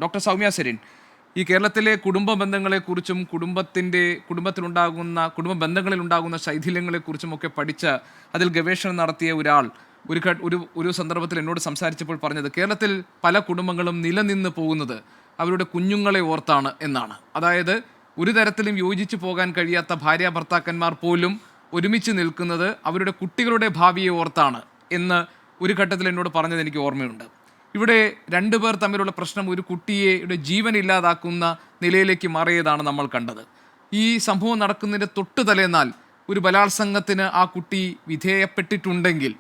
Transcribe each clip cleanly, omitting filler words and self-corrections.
Doctor Soumya Serin, ഈ കേരളത്തിലെ കുടുംബ ബന്ധങ്ങളെക്കുറിച്ചും കുടുംബ ബന്ധങ്ങളിൽ ഉണ്ടാകുന്ന ശൈഥില്യങ്ങളെക്കുറിച്ചും ഒക്കെ പഠിച്ച് അതിൽ ഗവേഷണം നടത്തിയ ഒരാൾ ഒരു സന്ദർഭത്തിൽ എന്നോട് സംസാരിച്ചപ്പോൾ പറഞ്ഞത് കേരളത്തിൽ പല കുടുംബങ്ങളും നിലനിന്ന് പോകുന്നത് അവരുടെ കുഞ്ഞുങ്ങളെ ഓർത്താണ് എന്നാണ്. അതായത് ഒരു തരത്തിലും യോജിച്ചു പോകാൻ കഴിയാത്ത ഭാര്യ ഭർത്താക്കന്മാർ പോലും ഒരുമിച്ച് നിൽക്കുന്നത് അവരുടെ കുട്ടികളുടെ ഭാവിയെ ഓർത്താണ് എന്ന് ഒരു ഘട്ടത്തിൽ എന്നോട് പറഞ്ഞത് എനിക്ക് ഓർമ്മയുണ്ട്. ഇവിടെ രണ്ടുപേർ തമ്മിലുള്ള പ്രശ്നം ഒരു കുട്ടിയുടെ ജീവൻ ഇല്ലാതാക്കുന്ന നിലയിലേക്ക് മാറിയതാണ് നമ്മൾ കണ്ടത്. ഈ സംഭവം നടക്കുന്നതിൻ്റെ തൊട്ടു തലേന്നാൽ ഒരു ബലാത്സംഗത്തിന് ആ കുട്ടി വിധേയപ്പെട്ടിട്ടുണ്ടെങ്കിൽ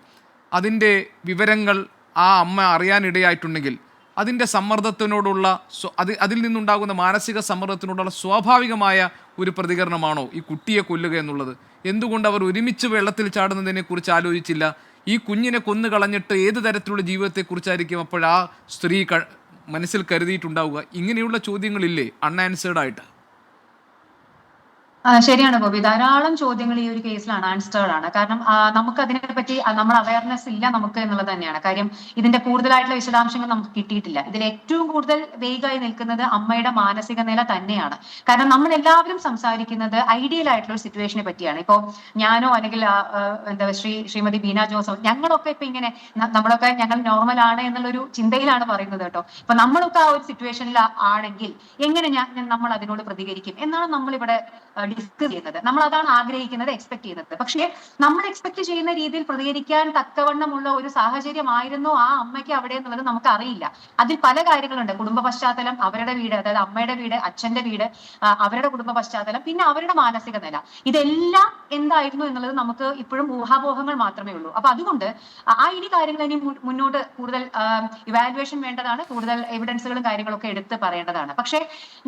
അതിൻ്റെ വിവരങ്ങൾ ആ അമ്മ അറിയാനിടയായിട്ടുണ്ടെങ്കിൽ അതിൻ്റെ സമ്മർദ്ദത്തിനോടുള്ള അതിൽ നിന്നുണ്ടാകുന്ന മാനസിക സമ്മർദ്ദത്തിനോടുള്ള സ്വാഭാവികമായ ഒരു പ്രതികരണമാണോ ഈ കുട്ടിയെ കൊല്ലുക എന്നുള്ളത്? എന്തുകൊണ്ട് അവർ ഒരുമിച്ച് വെള്ളത്തിൽ ചാടുന്നതിനെക്കുറിച്ച് ആലോചിച്ചില്ല? ഈ കുഞ്ഞിനെ കൊന്നു കളഞ്ഞിട്ട് ഏത് തരത്തിലുള്ള ജീവിതത്തെക്കുറിച്ചായിരിക്കും അപ്പോൾ ആ സ്ത്രീ മനസ്സിൽ കരുതിയിട്ടുണ്ടാവുക? ഇങ്ങനെയുള്ള ചോദ്യങ്ങളില്ലേ അൺആൻസേർഡ് ആയിട്ട്? ശരിയാണ് ഗോപി, ധാരാളം ചോദ്യങ്ങൾ ഈ ഒരു കേസിലാണ് ആൻസേർഡ് ആണ്. കാരണം നമുക്ക് അതിനെ പറ്റി നമ്മൾ അവയർനെസ് ഇല്ല നമുക്ക് എന്നുള്ളത് തന്നെയാണ് കാര്യം. ഇതിന്റെ കൂടുതലായിട്ടുള്ള വിശദാംശങ്ങൾ നമുക്ക് കിട്ടിയിട്ടില്ല. ഇതിൽ ഏറ്റവും കൂടുതൽ വേഗമായി നിൽക്കുന്നത് അമ്മയുടെ മാനസിക നില തന്നെയാണ്. കാരണം നമ്മൾ എല്ലാവരും സംസാരിക്കുന്നത് ഐഡിയൽ ആയിട്ടുള്ള ഒരു സിറ്റുവേഷനെ പറ്റിയാണ്. ഇപ്പോ ഞാനോ അല്ലെങ്കിൽ ശ്രീമതി ബീന ജോസഫ്, ഞങ്ങളൊക്കെ ഇപ്പൊ ഇങ്ങനെ നമ്മളൊക്കെ ഞങ്ങൾ നോർമൽ ആണ് എന്നുള്ളൊരു ചിന്തയിലാണ് പറയുന്നത് കേട്ടോ. ഇപ്പൊ നമ്മളൊക്കെ ആ ഒരു സിറ്റുവേഷനിൽ ആണെങ്കിൽ എങ്ങനെ നമ്മൾ അതിനോട് പ്രതികരിക്കും എന്നാണ് നമ്മളിവിടെ ഡിസ്കസ് ചെയ്യുന്നത്. നമ്മൾ അതാണ് ആഗ്രഹിക്കുന്നത്, എക്സ്പെക്ട് ചെയ്യുന്നത്. പക്ഷേ നമ്മൾ എക്സ്പെക്ട് ചെയ്യുന്ന രീതിയിൽ പ്രതികരിക്കാൻ തക്കവണ്ണമുള്ള ഒരു സാഹചര്യമായിരുന്നു ആ അമ്മയ്ക്ക് അവിടെ എന്നുള്ളത് നമുക്ക് അറിയില്ല. അതിൽ പല കാര്യങ്ങളുണ്ട്. കുടുംബ പശ്ചാത്തലം, അവരുടെ വീട്, അതായത് അമ്മയുടെ വീട്, അച്ഛന്റെ വീട്, അവരുടെ കുടുംബ പശ്ചാത്തലം, പിന്നെ അവരുടെ മാനസിക നില, ഇതെല്ലാം എന്തായിരുന്നു എന്നുള്ളത് നമുക്ക് ഇപ്പോഴും ഊഹാപോഹങ്ങൾ മാത്രമേ ഉള്ളൂ. അപ്പൊ അതുകൊണ്ട് ഇനി കാര്യങ്ങൾ ഇനി മുന്നോട്ട് കൂടുതൽ ഇവാലുവേഷൻ വേണ്ടതാണ്, കൂടുതൽ എവിഡൻസുകളും കാര്യങ്ങളൊക്കെ എടുത്ത് പറയേണ്ടതാണ്. പക്ഷേ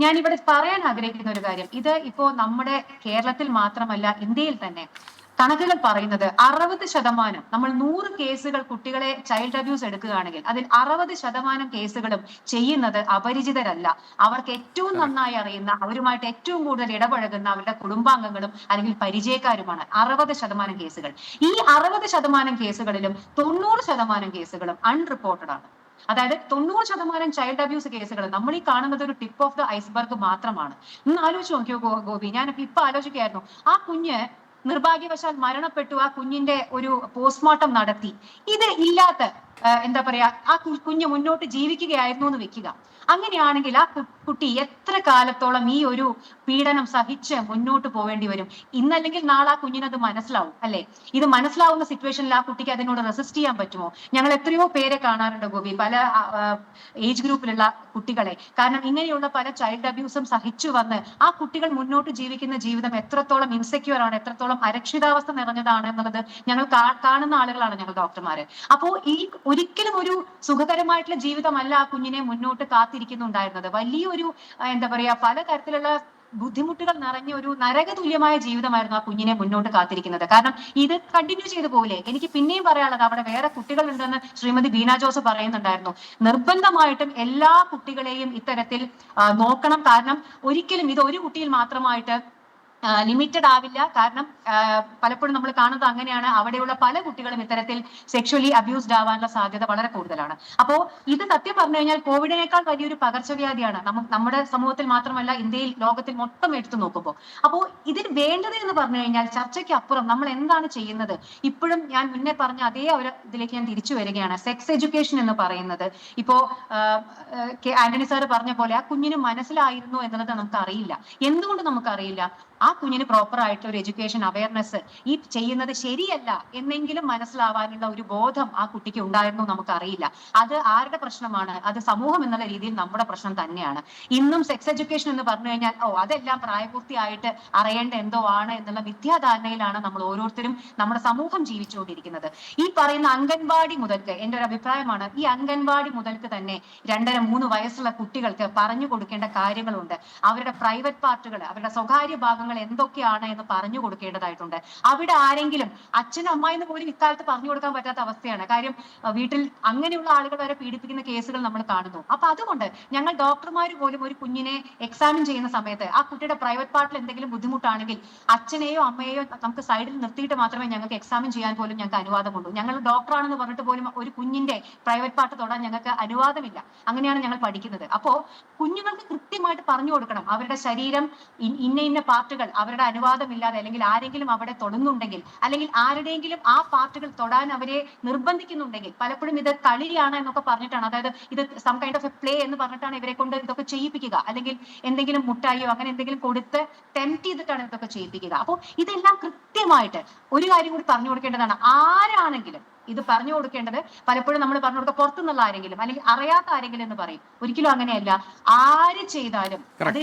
ഞാൻ ഇവിടെ പറയാൻ ആഗ്രഹിക്കുന്ന ഒരു കാര്യം, ഇത് ഇപ്പോ നമ്മുടെ കേരളത്തിൽ മാത്രമല്ല ഇന്ത്യയിൽ തന്നെ കണക്കുകൾ പറയുന്നത് 60%, നമ്മൾ 100 കേസുകൾ കുട്ടികളെ ചൈൽഡ് അബ്യൂസ് എടുക്കുകയാണെങ്കിൽ അതിൽ 60% കേസുകളും ചെയ്യുന്നത് അപരിചിതരല്ല, അവർക്ക് ഏറ്റവും നന്നായി അറിയുന്ന, അവരുമായിട്ട് ഏറ്റവും കൂടുതൽ ഇടപഴകുന്ന അവരുടെ കുടുംബാംഗങ്ങളും അല്ലെങ്കിൽ പരിചയക്കാരുമാണ് 60% കേസുകൾ. ഈ 60% കേസുകളിലും 90% കേസുകളും അൺറിപ്പോർട്ടഡ് ആണ്. അതായത് 90% ചൈൽഡ് അബ്യൂസ് കേസുകൾ നമ്മൾ ഈ കാണുന്നത് ഒരു ടിപ്പ് ഓഫ് ദ ഐസ്ബർഗ് മാത്രമാണ്. ഒന്ന് ആലോചിച്ച് നോക്കിയോ ഗോപി, ഞാൻ ഇപ്പൊ ആലോചിക്കായിരുന്നു, ആ കുഞ്ഞ് നിർഭാഗ്യവശാൽ മരണപ്പെട്ടു, ആ കുഞ്ഞിന്റെ ഒരു പോസ്റ്റ്മോർട്ടം നടത്തി, ഇത് ഇല്ലാത്ത എന്താ പറയാ, ആ കുഞ്ഞ് മുന്നോട്ട് ജീവിക്കുകയായിരുന്നു എന്ന് വെക്കുക. അങ്ങനെയാണെങ്കിൽ ആ കുട്ടി എത്ര കാലത്തോളം ഈ ഒരു പീഡനം സഹിച്ച് മുന്നോട്ട് പോവേണ്ടി വരും? ഇന്നല്ലെങ്കിൽ നാളെ ആ കുഞ്ഞിനത് മനസ്സിലാവും അല്ലെ? ഇത് മനസ്സിലാവുന്ന സിറ്റുവേഷനിൽ ആ കുട്ടിക്ക് അതിനോട് റെസിസ്റ്റ് ചെയ്യാൻ പറ്റുമോ? ഞങ്ങൾ എത്രയോ പേരെ കാണാറുണ്ട് ഗോപി, പല ഏജ് ഗ്രൂപ്പിലുള്ള കുട്ടികളെ. കാരണം ഇങ്ങനെയുള്ള പല ചൈൽഡ് അബ്യൂസും സഹിച്ചു വന്ന് ആ കുട്ടികൾ മുന്നോട്ട് ജീവിക്കുന്ന ജീവിതം എത്രത്തോളം ഇൻസെക്യൂർ ആണ്, എത്രത്തോളം അരക്ഷിതാവസ്ഥ നിറഞ്ഞതാണ് എന്നുള്ളത് ഞങ്ങൾ കാണുന്ന ആളുകളാണ് ഞങ്ങൾ ഡോക്ടർമാര്. അപ്പോ ഒരിക്കലും ഒരു സുഖകരമായിട്ടുള്ള ജീവിതമല്ല ആ കുഞ്ഞിനെ മുന്നോട്ട് കാത്തിരിക്കുന്നുണ്ടായിരുന്നത്. വലിയൊരു എന്താ പറയാ, പല തരത്തിലുള്ള ബുദ്ധിമുട്ടുകൾ നിറഞ്ഞ ഒരു നരകതുല്യമായ ജീവിതമായിരുന്നു ആ കുഞ്ഞിനെ മുന്നോട്ട് കാത്തിരിക്കുന്നത്. കാരണം ഇത് കണ്ടിന്യൂ ചെയ്തു പോലെ എനിക്ക് പിന്നെയും പറയാനുള്ളത്, അവിടെ വേറെ കുട്ടികൾ ഉണ്ടെന്ന് ശ്രീമതി ബീന ജോസ് പറയുന്നുണ്ടായിരുന്നു. നിർബന്ധമായിട്ടും എല്ലാ കുട്ടികളെയും ഇത്തരത്തിൽ നോക്കണം. കാരണം ഒരിക്കലും ഇത് ഒരു കുട്ടിയിൽ മാത്രമായിട്ട് ലിമിറ്റഡ് ആവില്ല. കാരണം പലപ്പോഴും നമ്മൾ കാണുന്നത് അങ്ങനെയാണ്, അവിടെയുള്ള പല കുട്ടികളും ഇത്തരത്തിൽ സെക്ഷുവലി അബ്യൂസ്ഡ് ആവാനുള്ള സാധ്യത വളരെ കൂടുതലാണ്. അപ്പോ ഇത് സത്യം പറഞ്ഞു കഴിഞ്ഞാൽ കോവിഡിനേക്കാൾ വലിയൊരു പകർച്ചവ്യാധിയാണ് നമ്മുടെ സമൂഹത്തിൽ മാത്രമല്ല ഇന്ത്യയിൽ, ലോകത്തിൽ മൊത്തം എടുത്തു നോക്കുമ്പോൾ. അപ്പോൾ ഇതിന് വേണ്ടത് എന്ന് പറഞ്ഞു കഴിഞ്ഞാൽ ചർച്ചയ്ക്ക് അപ്പുറം നമ്മൾ എന്താണ് ചെയ്യുന്നത്? ഇപ്പോഴും ഞാൻ മുന്നേ പറഞ്ഞ അതേ ഇതിലേക്ക് ഞാൻ തിരിച്ചു വരികയാണ്. സെക്സ് എഡ്യൂക്കേഷൻ എന്ന് പറയുന്നത് ഇപ്പോ ആന്റണി സാർ പറഞ്ഞ പോലെ ആ കുഞ്ഞിന് മനസ്സിലായിരുന്നു എന്നുള്ളത് നമുക്ക് അറിയില്ല. എന്തുകൊണ്ട് നമുക്കറിയില്ല? ആ കുഞ്ഞിന് പ്രോപ്പർ ആയിട്ടുള്ള ഒരു എഡ്യൂക്കേഷൻ, അവയർനെസ്, ഈ ചെയ്യുന്നത് ശരിയല്ല എന്നെങ്കിലും മനസ്സിലാവാനുള്ള ഒരു ബോധം ആ കുട്ടിക്ക് ഉണ്ടായിരുന്നു നമുക്കറിയില്ല. അത് ആരുടെ പ്രശ്നമാണ്? അത് സമൂഹം എന്നുള്ള രീതിയിൽ നമ്മുടെ പ്രശ്നം തന്നെയാണ്. ഇന്നും സെക്സ് എഡ്യൂക്കേഷൻ എന്ന് പറഞ്ഞു കഴിഞ്ഞാൽ അതെല്ലാം പ്രായപൂർത്തിയായിട്ട് അറിയേണ്ട എന്തോ ആണ് എന്നുള്ള മിഥ്യാധാരണയിലാണ് നമ്മൾ ഓരോരുത്തരും, നമ്മുടെ സമൂഹം ജീവിച്ചുകൊണ്ടിരിക്കുന്നത്. ഈ പറയുന്ന അംഗൻവാടി മുതൽക്ക്, എന്റെ ഒരു അഭിപ്രായമാണ്, ഈ അംഗൻവാടി മുതൽക്ക് തന്നെ 2-3 വയസ്സുള്ള കുട്ടികൾക്ക് പറഞ്ഞു കൊടുക്കേണ്ട കാര്യങ്ങളുണ്ട്. അവരുടെ പ്രൈവറ്റ് പാർട്ടുകൾ, അവരുടെ സ്വകാര്യ ഭാഗങ്ങൾ എന്തൊക്കെയാണ് എന്ന് പറഞ്ഞു കൊടുക്കേണ്ടതായിട്ടുണ്ട്. അവിടെ ആരെങ്കിലും അച്ഛനും അമ്മായിന്ന് പോലും ഇക്കാലത്ത് പറഞ്ഞു കൊടുക്കാൻ പറ്റാത്ത അവസ്ഥയാണ്. കാര്യം വീട്ടിൽ അങ്ങനെയുള്ള ആളുകൾ വരെ പീഡിപ്പിക്കുന്ന കേസുകൾ നമ്മൾ കാണുന്നു. അപ്പൊ അതുകൊണ്ട് ഞങ്ങൾ ഡോക്ടർമാർ പോലും ഒരു കുഞ്ഞിനെ എക്സാമിൻ ചെയ്യുന്ന സമയത്ത് ആ കുട്ടിയുടെ പ്രൈവറ്റ് പാർട്ടിൽ എന്തെങ്കിലും ബുദ്ധിമുട്ടാണെങ്കിൽ അച്ഛനെയോ അമ്മയെയോ നമുക്ക് സൈഡിൽ നിർത്തിയിട്ട് മാത്രമേ ഞങ്ങൾക്ക് എക്സാമിൻ ചെയ്യാൻ പോലും ഞങ്ങൾക്ക് അനുവാദമുള്ളൂ. ഞങ്ങൾ ഡോക്ടറാണെന്ന് പറഞ്ഞിട്ട് പോലും ഒരു കുഞ്ഞിന്റെ പ്രൈവറ്റ് പാർട്ട് തൊടാൻ ഞങ്ങൾക്ക് അനുവാദമില്ല. അങ്ങനെയാണ് ഞങ്ങൾ പഠിക്കുന്നത്. അപ്പോ കുഞ്ഞുങ്ങൾക്ക് കൃത്യമായിട്ട് പറഞ്ഞു കൊടുക്കണം അവരുടെ ശരീരം ഇന്ന പാർട്ടുകൾ അവരുടെ അനുവാദമില്ലാതെ അല്ലെങ്കിൽ ആരെങ്കിലും അവിടെ തൊടുന്നുണ്ടെങ്കിൽ അല്ലെങ്കിൽ ആരുടെയെങ്കിലും ആ പാർട്ടുകൾ തൊടാൻ അവരെ നിർബന്ധിക്കുന്നുണ്ടെങ്കിൽ, പലപ്പോഴും ഇത് കളിയാണ് എന്നൊക്കെ പറഞ്ഞിട്ടാണ്, അതായത് ഇത് some kind of a play എന്ന് പറഞ്ഞിട്ടാണ് ഇവരെ കൊണ്ട് ഇതൊക്കെ ചെയ്യിപ്പിക്കുക. അല്ലെങ്കിൽ എന്തെങ്കിലും മുട്ടായിയോ അങ്ങനെ എന്തെങ്കിലും കൊടുത്ത് ടെംപ്റ്റ് ചെയ്തിട്ടാണ് ഇതൊക്കെ ചെയ്യിപ്പിക്കുക. അപ്പോൾ ഇതെല്ലാം കൃത്യമായിട്ട് ഒരു കാര്യം കൂടി പറഞ്ഞു കൊടുക്കേണ്ടതാണ്. ആരാണെങ്കിലും ഇത് പറഞ്ഞു കൊടുക്കേണ്ടത്, പലപ്പോഴും നമ്മൾ പറഞ്ഞു കൊടുക്കുക പുറത്തുനിന്നുള്ള ആരെങ്കിലും അല്ലെങ്കിൽ അറിയാത്ത ആരെങ്കിലും എന്ന് പറയും. ഒരിക്കലും അങ്ങനെയല്ല. ആര് ചെയ്താലും അത്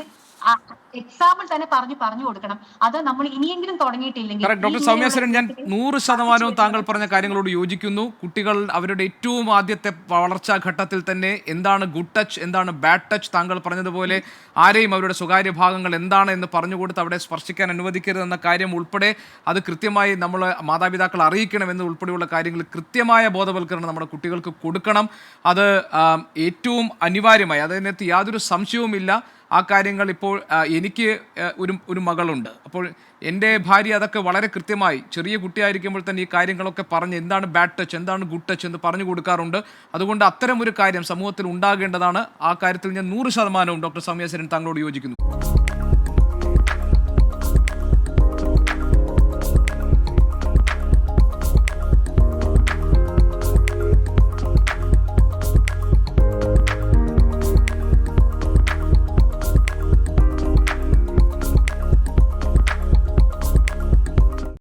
എക്സാമ്പിൾ തന്നെ പറഞ്ഞു കൊടുക്കണം. അത് നമ്മൾ ഇനിയെങ്കിലും തുടങ്ങിയിട്ടില്ലെങ്കിൽ. ഡോക്ടർ സൗമ്യ സരൺ, ഞാൻ 100% താങ്കൾ പറഞ്ഞ കാര്യങ്ങളോട് യോജിക്കുന്നു. കുട്ടികൾ അവരുടെ ഏറ്റവും ആദ്യത്തെ വളർച്ചാ ഘട്ടത്തിൽ തന്നെ എന്താണ് ഗുഡ് ടച്ച്, എന്താണ് ബാഡ് ടച്ച്, താങ്കൾ പറഞ്ഞതുപോലെ ആരെയും അവരുടെ സ്വകാര്യ ഭാഗങ്ങൾ എന്താണ് എന്ന് പറഞ്ഞുകൊടുത്ത് അവിടെ സ്പർശിക്കാൻ അനുവദിക്കരുതെന്ന കാര്യം ഉൾപ്പെടെ അത് കൃത്യമായി നമ്മൾ മാതാപിതാക്കൾ അറിയിക്കണമെന്ന് ഉൾപ്പെടെയുള്ള കാര്യങ്ങൾ കൃത്യമായ ബോധവൽക്കരണം നമ്മുടെ കുട്ടികൾക്ക് കൊടുക്കണം. അത് ഏറ്റവും അനിവാര്യമായി, അതിനകത്ത് യാതൊരു സംശയവുമില്ല. ആ കാര്യങ്ങൾ ഇപ്പോൾ എനിക്ക് ഒരു മകളുണ്ട്. അപ്പോൾ എൻ്റെ ഭാര്യ അതൊക്കെ വളരെ കൃത്യമായി ചെറിയ കുട്ടിയായിരിക്കുമ്പോൾ തന്നെ ഈ കാര്യങ്ങളൊക്കെ പറഞ്ഞ് എന്താണ് ബാഡ് ടച്ച്, എന്താണ് ഗുഡ് ടച്ച് എന്ന് പറഞ്ഞു കൊടുക്കാറുണ്ട്. അതുകൊണ്ട് അത്തരം ഒരു കാര്യം സമൂഹത്തിൽ ഉണ്ടാകേണ്ടതാണ്. ആ കാര്യത്തിൽ ഞാൻ 100% ഡോക്ടർ സൗമ്യ സരൺ താങ്കളോട് യോജിക്കുന്നു.